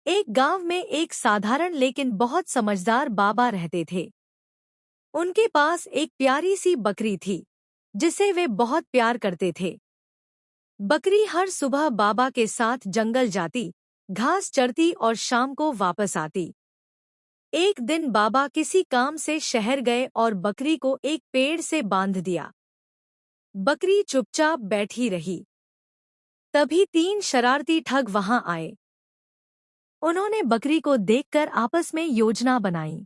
एक गांव में एक साधारण लेकिन बहुत समझदार बाबा रहते थे। उनके पास एक प्यारी सी बकरी थी जिसे वे बहुत प्यार करते थे। बकरी हर सुबह बाबा के साथ जंगल जाती, घास चरती और शाम को वापस आती। एक दिन बाबा किसी काम से शहर गए और बकरी को एक पेड़ से बांध दिया। बकरी चुपचाप बैठी रही। तभी तीन शरारती ठग वहां आए। उन्होंने बकरी को देखकर आपस में योजना बनाई।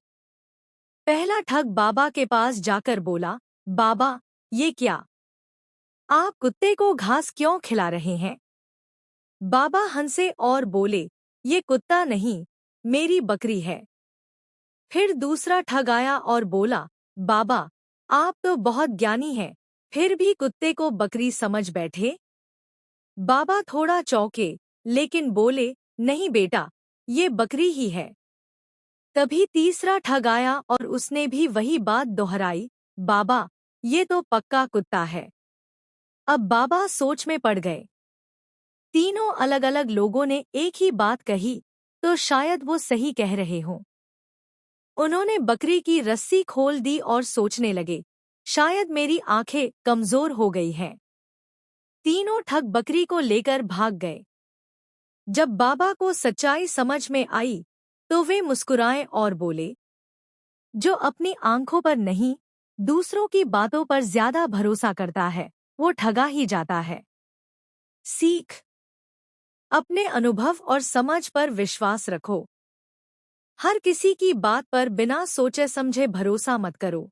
पहला ठग बाबा के पास जाकर बोला, बाबा, ये क्या? आप कुत्ते को घास क्यों खिला रहे हैं? बाबा हंसे और बोले, ये कुत्ता नहीं, मेरी बकरी है। फिर दूसरा ठग आया और बोला, बाबा, आप तो बहुत ज्ञानी हैं, फिर भी कुत्ते को बकरी समझ बैठे। बाबा थोड़ा चौंके, लेकिन बोले, नहीं बेटा, ये बकरी ही है। तभी तीसरा ठग आया और उसने भी वही बात दोहराई, बाबा, ये तो पक्का कुत्ता है। अब बाबा सोच में पड़ गए। तीनों अलग अलग लोगों ने एक ही बात कही, तो शायद वो सही कह रहे हों। उन्होंने बकरी की रस्सी खोल दी और सोचने लगे, शायद मेरी आंखें कमजोर हो गई हैं। तीनों ठग बकरी को लेकर भाग गए। जब बाबा को सच्चाई समझ में आई, तो वे मुस्कुराए और बोले, जो अपनी आंखों पर नहीं, दूसरों की बातों पर ज्यादा भरोसा करता है, वो ठगा ही जाता है। सीख: अपने अनुभव और समझ पर विश्वास रखो। हर किसी की बात पर बिना सोचे समझे भरोसा मत करो।